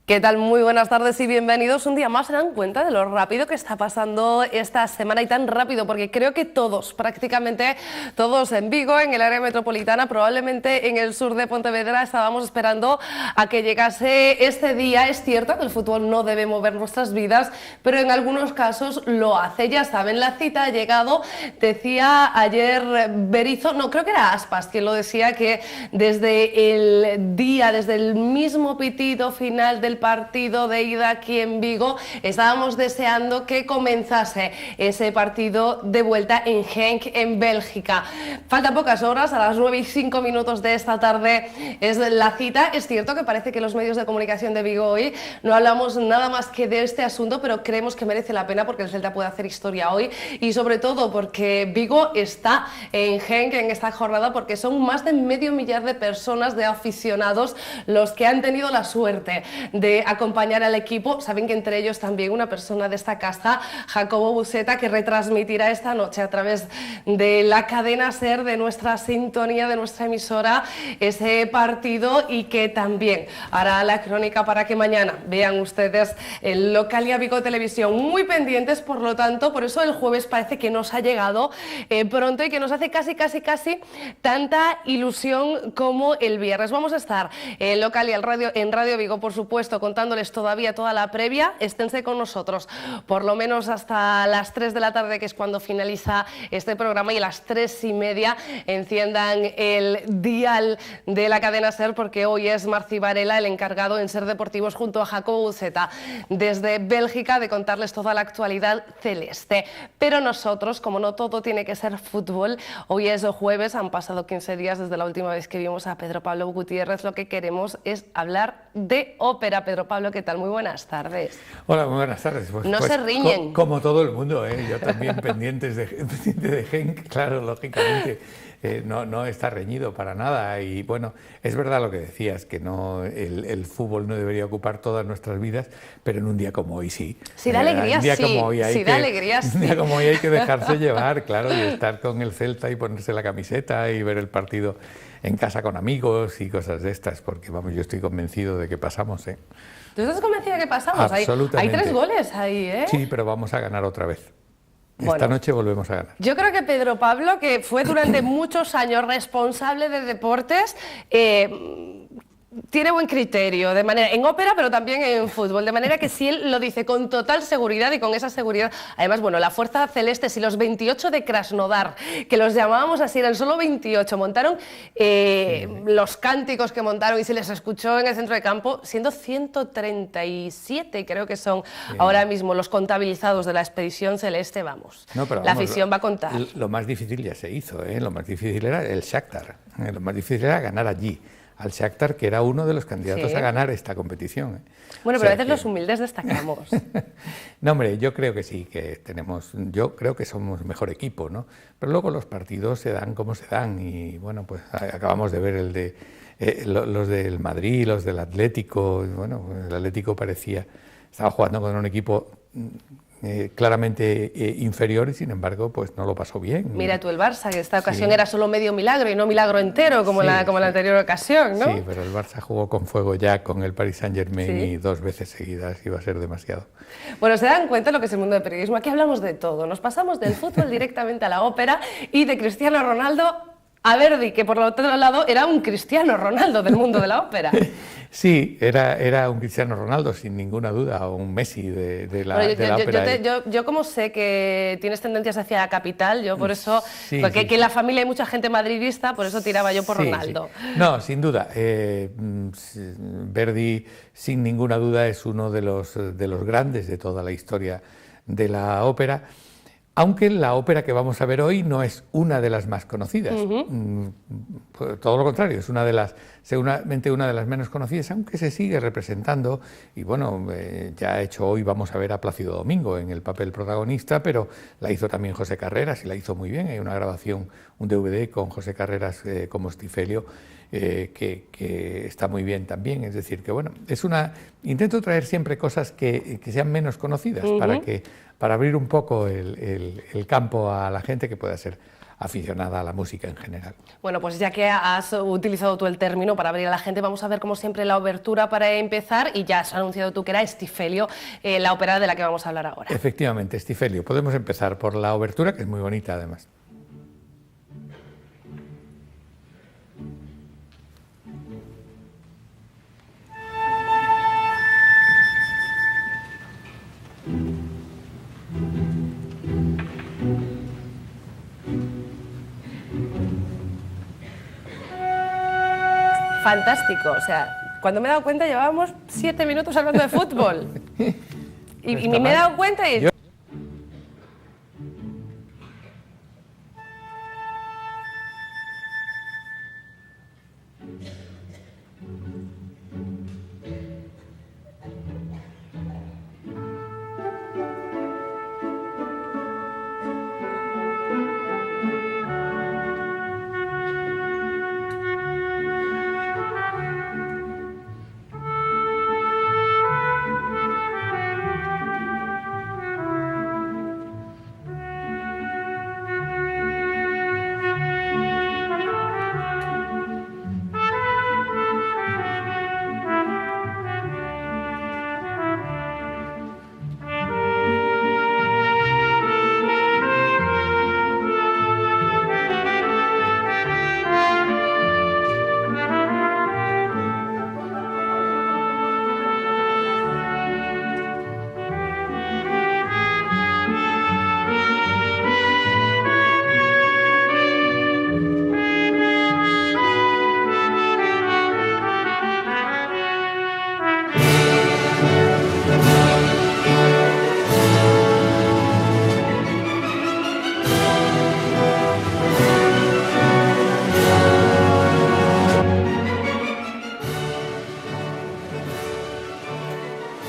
¿Qué tal? Muy buenas tardes y bienvenidos. Un día más se dan cuenta de lo rápido que está pasando esta semana, y tan rápido porque creo que todos, prácticamente todos en Vigo, en el área metropolitana, probablemente en el sur de Pontevedra, estábamos esperando a que llegase este día. Es cierto que el fútbol no debe mover nuestras vidas, pero en algunos casos lo hace. Ya saben, la cita ha llegado. Decía ayer Berizzo, no, creo que era Aspas quien lo decía, que desde el mismo pitido final del partido de ida aquí en Vigo, estábamos deseando que comenzase ese partido de vuelta en Genk, en Bélgica. Faltan pocas horas, a las 9:05 de esta tarde es la cita. Es cierto que parece que los medios de comunicación de Vigo hoy no hablamos nada más que de este asunto, pero creemos que merece la pena porque el Celta puede hacer historia hoy, y sobre todo porque Vigo está en Genk en esta jornada, porque son más de medio millar de personas, de aficionados, los que han tenido la suerte de acompañar al equipo. Saben que entre ellos también una persona de esta casa, Jacobo Buseta, que retransmitirá esta noche a través de la cadena SER, de nuestra sintonía, de nuestra emisora, ese partido, y que también hará la crónica para que mañana vean ustedes el Localia Vigo Televisión. Muy pendientes, por lo tanto, por eso el jueves parece que nos ha llegado pronto y que nos hace casi tanta ilusión como el viernes. Vamos a estar en Localia, en Radio Vigo, por supuesto, contándoles todavía toda la previa. Esténse con nosotros por lo menos hasta las 3 de la tarde, que es cuando finaliza este programa, y a las 3:30 enciendan el dial de la cadena SER, porque hoy es Marci Varela el encargado en SER Deportivos, junto a Jacobo Buseta, desde Bélgica, de contarles toda la actualidad celeste. Pero nosotros, como no todo tiene que ser fútbol, hoy es jueves, han pasado 15 días desde la última vez que vimos a Pedro Pablo Gutiérrez. Lo que queremos es hablar de ópera. Pedro Pablo, ¿qué tal? Muy buenas tardes. Hola, muy buenas tardes. Pues, no se riñen. Como todo el mundo, yo también pendiente de Genk, claro, lógicamente. No está reñido para nada. Y bueno, es verdad lo que decías, que no, el fútbol no debería ocupar todas nuestras vidas, pero en un día como hoy sí. Si da alegría, sí. Un día como hoy hay que dejarse llevar, claro, y estar con el Celta y ponerse la camiseta y ver el partido en casa con amigos y cosas de estas, porque vamos, yo estoy convencido de que pasamos, ¿Tú estás convencido de que pasamos? Absolutamente. Hay 3 goles ahí, Sí, pero vamos a ganar otra vez. Bueno, esta noche volvemos a ganar. Yo creo que Pedro Pablo, que fue durante muchos años responsable de deportes, tiene buen criterio, de manera en ópera, pero también en fútbol, de manera que si él lo dice con total seguridad, y con esa seguridad, además, bueno, la Fuerza Celeste, si los 28 de Krasnodar, que los llamábamos así, eran solo 28, montaron los cánticos que montaron y se les escuchó en el centro de campo, siendo 137, creo que son ahora mismo los contabilizados de la expedición celeste, vamos, la afición va a contar. Lo más difícil ya se hizo, lo más difícil era el Shakhtar, lo más difícil era ganar allí al Shakhtar, que era uno de los candidatos a ganar esta competición. Bueno, pero a veces los humildes destacamos. No, hombre, yo creo que sí, yo creo que somos mejor equipo, ¿no? Pero luego los partidos se dan como se dan, y bueno, pues acabamos de ver los del Madrid, los del Atlético. Bueno, el Atlético estaba jugando con un equipo claramente inferior, y sin embargo pues no lo pasó bien. Mira tú el Barça, que esta ocasión era solo medio milagro y no milagro entero, como la anterior ocasión, ¿no? Sí, pero el Barça jugó con fuego ya con el Paris Saint-Germain, y 2 veces seguidas iba a ser demasiado. Bueno, se dan cuenta lo que es el mundo del periodismo. Aquí hablamos de todo, nos pasamos del fútbol directamente a la ópera, y de Cristiano Ronaldo a Verdi, que por el otro lado era un Cristiano Ronaldo del mundo de la ópera. Sí, era un Cristiano Ronaldo, sin ninguna duda, o un Messi de la ópera. Yo como sé que tienes tendencias hacia la capital, yo por eso, porque aquí en la familia hay mucha gente madridista, por eso tiraba yo por Ronaldo. Sí. No, sin duda. Verdi, sin ninguna duda, es uno de los grandes de toda la historia de la ópera. Aunque la ópera que vamos a ver hoy no es una de las más conocidas, todo lo contrario, es seguramente una de las menos conocidas, aunque se sigue representando. Y bueno, ya hecho hoy vamos a ver a Plácido Domingo en el papel protagonista, pero la hizo también José Carreras, y la hizo muy bien. Hay una grabación, un DVD con José Carreras como Stifelio, que está muy bien también. Es decir, que bueno, intento traer siempre cosas que sean menos conocidas, para abrir un poco el campo a la gente, que pueda ser aficionada a la música en general. Bueno, pues ya que has utilizado tú el término para abrir a la gente, vamos a ver como siempre la obertura para empezar, y ya has anunciado tú que era Stifelio, la ópera de la que vamos a hablar ahora. Efectivamente, Stifelio. Podemos empezar por la obertura, que es muy bonita además. Fantástico, o sea, cuando me he dado cuenta llevábamos 7 minutos hablando de fútbol. Y ni me he dado cuenta y...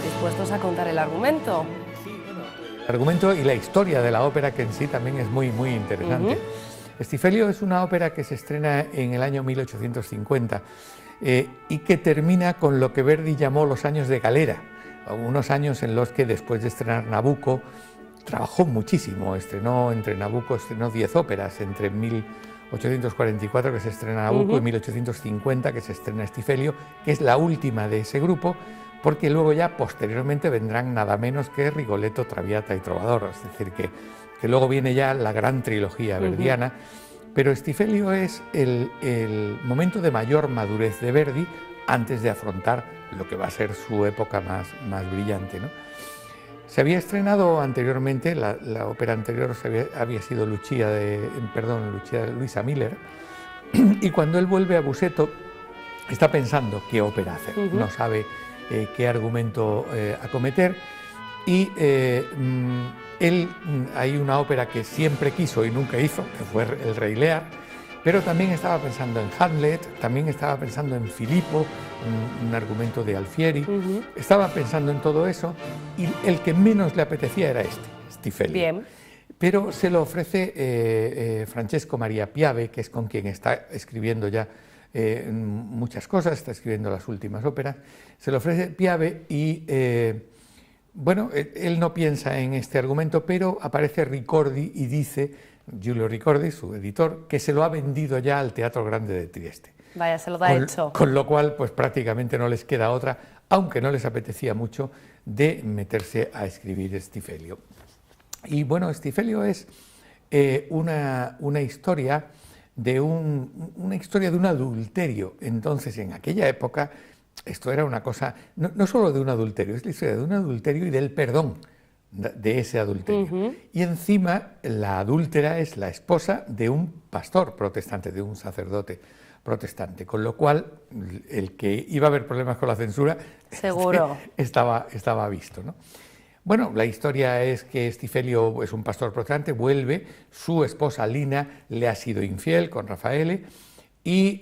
¿Dispuestos a contar el argumento? El argumento y la historia de la ópera, que en sí también es muy interesante. Stifelio es una ópera que se estrena en el año 1850 y que termina con lo que Verdi llamó los años de galera, unos años en los que, después de estrenar Nabucco, trabajó muchísimo. Entre Nabucco estrenó 10 óperas, entre 1844, que se estrena Nabucco, y 1850, que se estrena Stifelio, que es la última de ese grupo, porque luego ya posteriormente vendrán nada menos que Rigoletto, Traviata y Trovador, es decir, que luego viene ya la gran trilogía verdiana, pero Stifelio es el momento de mayor madurez de Verdi antes de afrontar lo que va a ser su época más brillante, ¿no? Se había estrenado anteriormente, la ópera anterior había sido Lucia de Luisa Miller, y cuando él vuelve a Busseto está pensando qué ópera hacer, no sabe qué argumento acometer, y hay una ópera que siempre quiso y nunca hizo, que fue El Rey Lear, pero también estaba pensando en Hamlet, también estaba pensando en Filippo, un argumento de Alfieri, estaba pensando en todo eso, y el que menos le apetecía era Stifelio. Bien. Pero se lo ofrece Francesco Maria Piave, que es con quien está escribiendo ya muchas cosas, está escribiendo las últimas óperas, se lo ofrece Piave y, bueno, él no piensa en este argumento, pero aparece Ricordi y dice, Giulio Ricordi, su editor, que se lo ha vendido ya al Teatro Grande de Trieste. Vaya, se lo da hecho. Con lo cual, pues prácticamente no les queda otra, aunque no les apetecía mucho, de meterse a escribir Stifelio. Y bueno, Stifelio es una historia de un adulterio. Entonces, en aquella época, esto era una cosa, no solo de un adulterio, es la historia de un adulterio y del perdón de ese adulterio. Y encima, la adúltera es la esposa de un pastor protestante, de un sacerdote protestante, con lo cual el que iba a haber problemas con la censura seguro estaba visto, ¿no? Bueno, la historia es que Stifelio es un pastor protestante, vuelve, su esposa Lina le ha sido infiel con Raffaele, y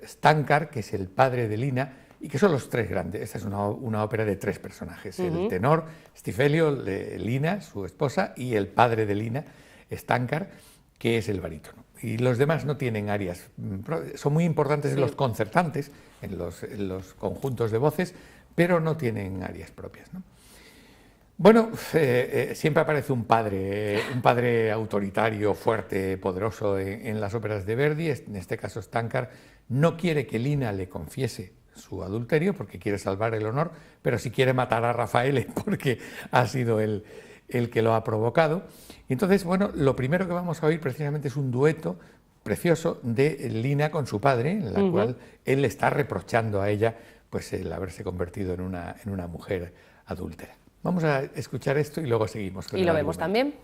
Stancar, que es el padre de Lina, y que son los tres grandes. Esta es una ópera de tres personajes, el tenor, Stifelio, Lina, su esposa, y el padre de Lina, Stancar, que es el barítono. Y los demás no tienen arias, son muy importantes en los concertantes, en los conjuntos de voces, pero no tienen arias propias, ¿no? Bueno, siempre aparece un padre autoritario, fuerte, poderoso en las óperas de Verdi. En este caso, Stancar no quiere que Lina le confiese su adulterio porque quiere salvar el honor, pero sí quiere matar a Rafael porque ha sido él el que lo ha provocado. Y entonces, bueno, lo primero que vamos a oír precisamente es un dueto precioso de Lina con su padre, en la cual él le está reprochando a ella pues el haberse convertido en una mujer adúltera. Vamos a escuchar esto y luego seguimos. Y lo vemos también.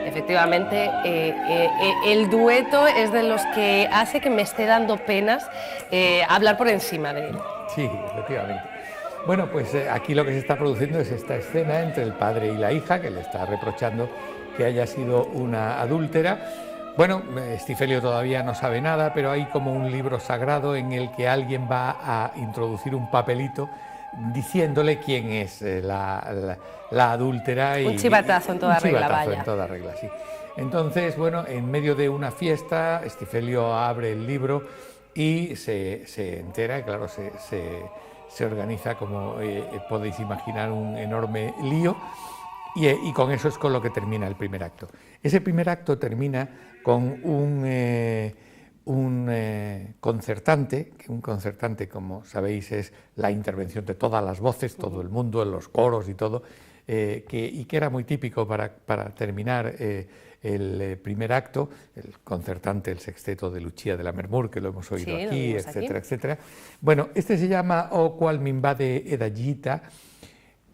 Efectivamente, el dueto es de los que hace que me esté dando penas hablar por encima de él. Sí, efectivamente. Bueno, pues aquí lo que se está produciendo es esta escena entre el padre y la hija, que le está reprochando que haya sido una adúltera. Bueno, Stifelio todavía no sabe nada, pero hay como un libro sagrado en el que alguien va a introducir un papelito diciéndole quién es la adúltera. Un chivatazo en toda regla, vaya. En toda regla, sí. Entonces, bueno, en medio de una fiesta, Stifelio abre el libro y se entera, claro, se organiza, como podéis imaginar, un enorme lío, y con eso es con lo que termina el primer acto. Ese primer acto termina con un concertante, que un concertante, como sabéis, es la intervención de todas las voces, todo el mundo, los coros y todo, y que era muy típico para terminar el primer acto, el concertante, el sexteto de Lucia de Lammermoor, que lo hemos oído aquí, etcétera, etcétera. Bueno, este se llama O qual m'invade ed agita.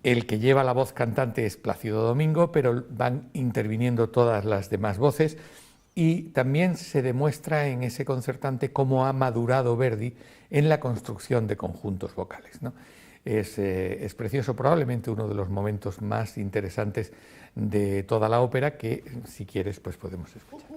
El que lleva la voz cantante es Plácido Domingo, pero van interviniendo todas las demás voces, y también se demuestra en ese concertante cómo ha madurado Verdi en la construcción de conjuntos vocales, ¿no? Es precioso, probablemente uno de los momentos más interesantes de toda la ópera, que si quieres pues podemos escuchar.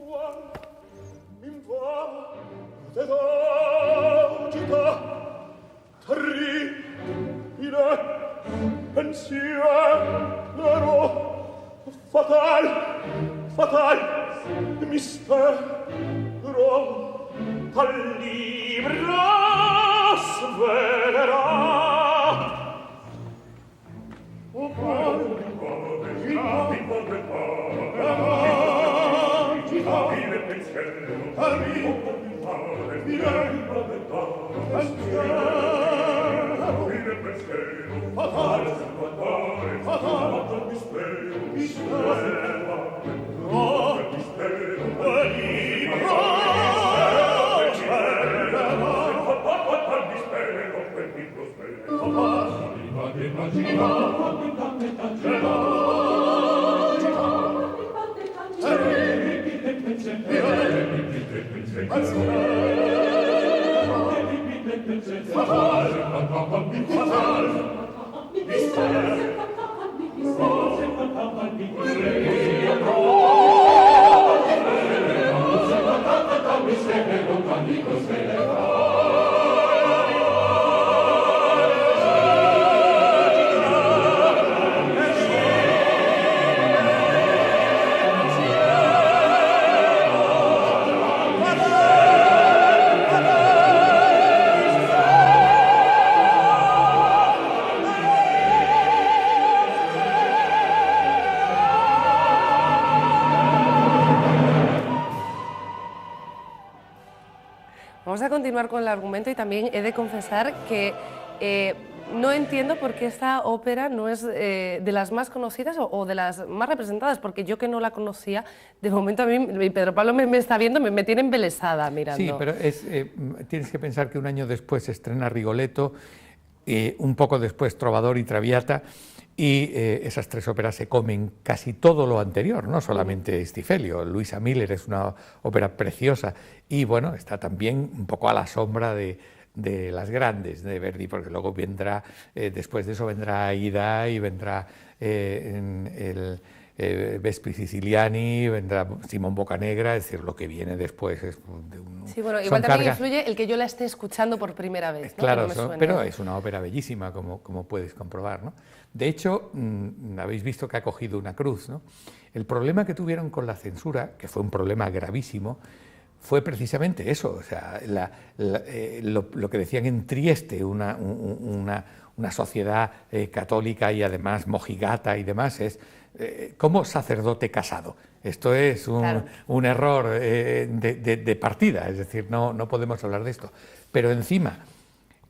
continuar con el argumento y también he de confesar que no entiendo por qué esta ópera no es de las más conocidas o de las más representadas, porque yo que no la conocía, de momento a mí, y Pedro Pablo me está viendo, me tiene embelesada mirando. Sí, pero tienes que pensar que un año después se estrena Rigoletto, un poco después Trovador y Traviata, y esas tres óperas se comen casi todo lo anterior, no solamente Stifelio. Luisa Miller es una ópera preciosa y bueno, está también un poco a la sombra de las grandes de Verdi, porque luego vendrá, después de eso vendrá Aida y vendrá Vespri Siciliani, vendrá Simón Boccanegra, es decir, lo que viene después es sí, bueno, igual también influye el que yo la esté escuchando por primera vez, ¿no? Claro, pero es una ópera bellísima, como puedes comprobar, ¿no? De hecho, habéis visto que ha cogido una cruz, ¿no? El problema que tuvieron con la censura, que fue un problema gravísimo, fue precisamente eso, o sea, lo que decían en Trieste, una sociedad católica y además mojigata y demás, es como sacerdote casado. Esto es un error de partida, es decir, no podemos hablar de esto. Pero encima,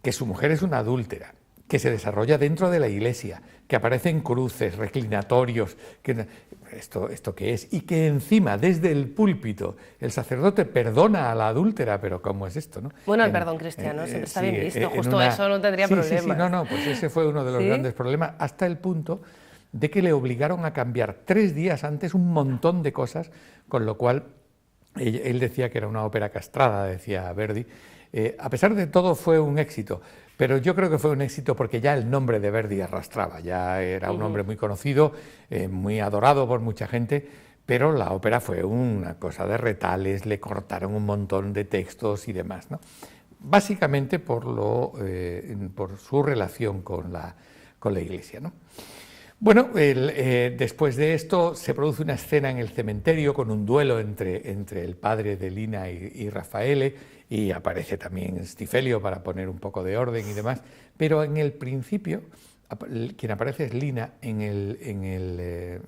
que su mujer es una adúltera, que se desarrolla dentro de la iglesia, que aparecen cruces, reclinatorios, que esto que es, y que encima, desde el púlpito, el sacerdote perdona a la adúltera, pero ¿cómo es esto, no? Bueno, el perdón cristiano siempre está bien visto, justo eso no tendría problemas. Sí, pues ese fue uno de los grandes problemas, hasta el punto de que le obligaron a cambiar 3 días antes un montón de cosas, con lo cual él decía que era una ópera castrada, decía Verdi. A pesar de todo fue un éxito, pero yo creo que fue un éxito porque ya el nombre de Verdi arrastraba, ya era un hombre muy conocido, muy adorado por mucha gente, pero la ópera fue una cosa de retales, le cortaron un montón de textos y demás, ¿no? Básicamente por su relación con la Iglesia, ¿no? Bueno, después de esto se produce una escena en el cementerio con un duelo entre el padre de Lina y Raffaele, y aparece también Stifelio para poner un poco de orden y demás, pero en el principio quien aparece es Lina en el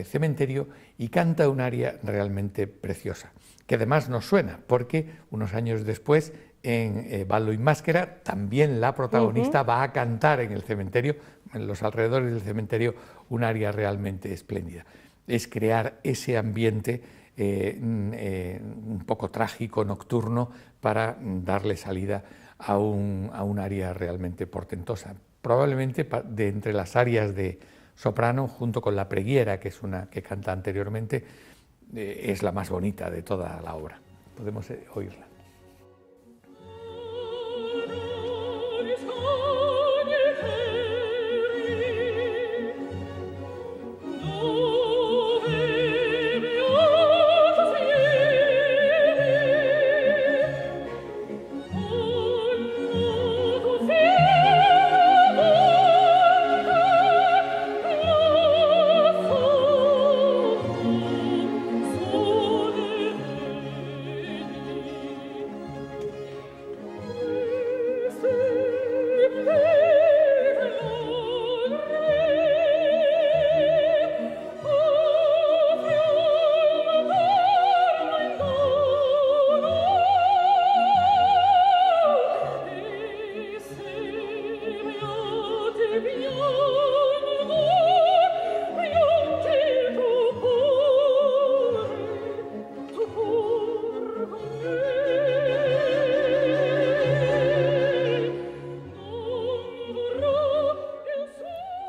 cementerio y canta un aria realmente preciosa, que además nos suena porque unos años después en Ballo in Maschera también la protagonista va a cantar en el cementerio, en los alrededores del cementerio, un aria realmente espléndida. Es crear ese ambiente un poco trágico, nocturno, para darle salida a un aria realmente portentosa. Probablemente de entre las arias de soprano, junto con la preghiera, que es una que canta anteriormente, es la más bonita de toda la obra. Podemos oírla.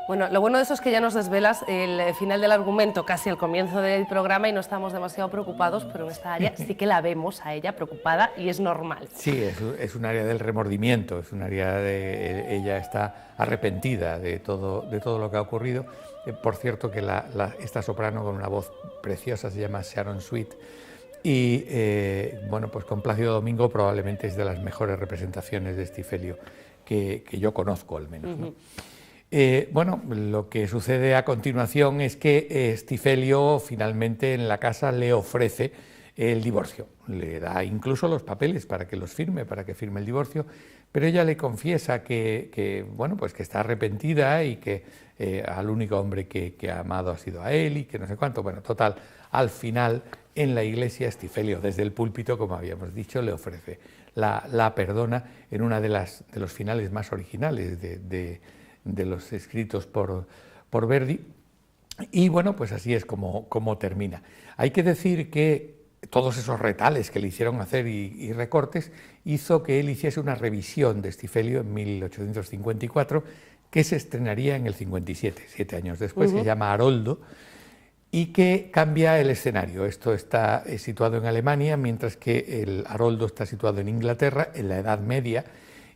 Bueno, lo bueno de eso es que ya nos desvelas el final del argumento, casi al comienzo del programa, y no estamos demasiado preocupados, pero en esta área sí que la vemos a ella preocupada y es normal. Sí, es un área del remordimiento, es un área de... Ella está arrepentida de todo lo que ha ocurrido. Por cierto, que esta soprano con una voz preciosa se llama Sharon Sweet, y bueno, pues con Plácido Domingo probablemente es de las mejores representaciones de Stifelio que yo conozco, al menos, ¿no? Bueno, lo que sucede a continuación es que Stifelio finalmente en la casa le ofrece el divorcio, le da incluso los papeles para que los firme, para que firme el divorcio, pero ella le confiesa que bueno, pues que está arrepentida y que al único hombre que ha amado ha sido a él y que no sé cuánto. Bueno, total, al final en la iglesia Stifelio desde el púlpito, como habíamos dicho, le ofrece la perdona en una de los finales más originales de los escritos por Verdi. Y bueno, pues así es como termina. Hay que decir que todos esos retales que le hicieron hacer y recortes hizo que él hiciese una revisión de Stifelio en 1854, que se estrenaría en el 57, 7 años después, que se llama Haroldo, y que cambia el escenario. Esto está situado en Alemania, mientras que el Haroldo está situado en Inglaterra, en la Edad Media,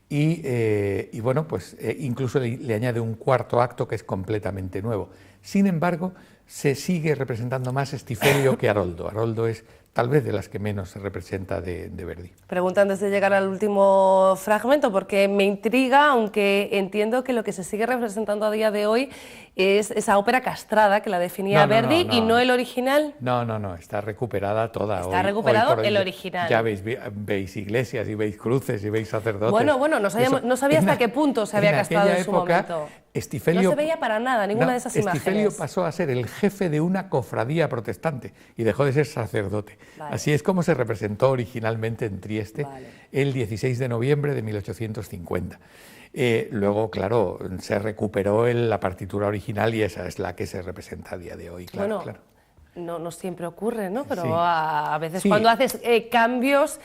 y bueno, pues incluso le añade un cuarto acto que es completamente nuevo. Sin embargo, se sigue representando más Stifelio que Haroldo. Haroldo es tal vez de las que menos se representa de Verdi. Pregunta antes de llegar al último fragmento, porque me intriga, aunque entiendo que lo que se sigue representando a día de hoy es esa ópera castrada que la definía Verdi y no el original. No, está recuperada toda. Está recuperado el original. Ya veis iglesias y veis cruces y veis sacerdotes. Bueno, no sabía hasta qué punto se había castrado en su momento. Stifelio, no se veía para nada ninguna de esas imágenes. Stifelio pasó a ser el jefe de una cofradía protestante y dejó de ser sacerdote. Vale. Así es como se representó originalmente en Trieste el 16 de noviembre de 1850. Luego, claro, se recuperó la partitura original y esa es la que se representa a día de hoy. Claro. No siempre ocurre, ¿no? Pero sí. A veces cuando haces cambios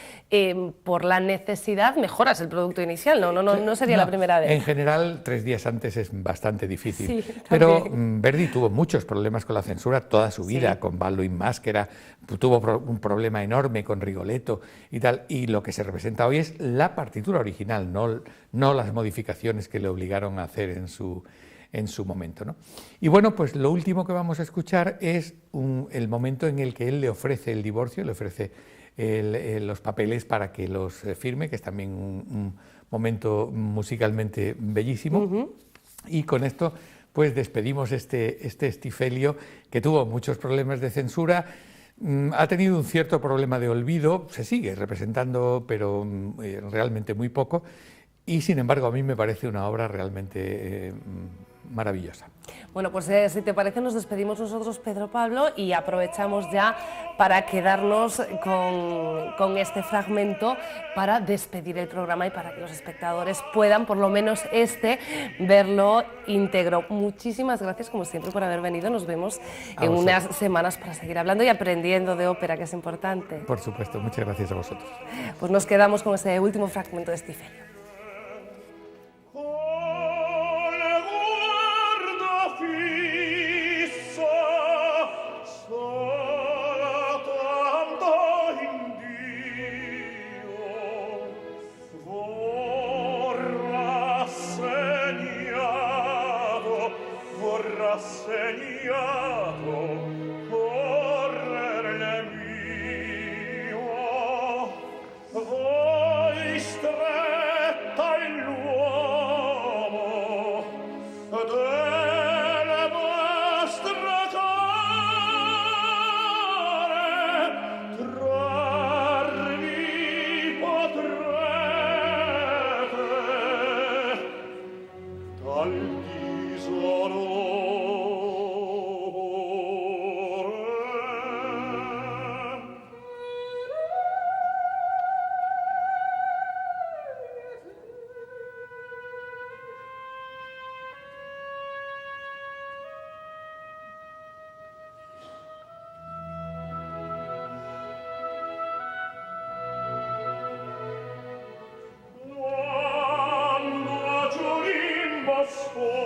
por la necesidad, mejoras el producto inicial, no sería la primera vez. En general, 3 días antes es bastante difícil, pero Verdi tuvo muchos problemas con la censura toda su vida, con Ballo in Maschera, tuvo un problema enorme con Rigoletto y tal, y lo que se representa hoy es la partitura original, no las modificaciones que le obligaron a hacer en su momento, ¿no? Y bueno, pues lo último que vamos a escuchar es el momento en el que él le ofrece el divorcio, le ofrece los papeles para que los firme, que es también un momento musicalmente bellísimo. Y con esto pues despedimos este Stifelio, que tuvo muchos problemas de censura, ha tenido un cierto problema de olvido, se sigue representando, pero realmente muy poco, y sin embargo a mí me parece una obra realmente maravillosa. Bueno, pues si te parece nos despedimos nosotros, Pedro Pablo, y aprovechamos ya para quedarnos con este fragmento para despedir el programa y para que los espectadores puedan, por lo menos verlo íntegro. Muchísimas gracias, como siempre, por haber venido. Nos vemos en unas semanas para seguir hablando y aprendiendo de ópera, que es importante. Por supuesto, muchas gracias a vosotros. Pues nos quedamos con ese último fragmento de Stifelio. Oh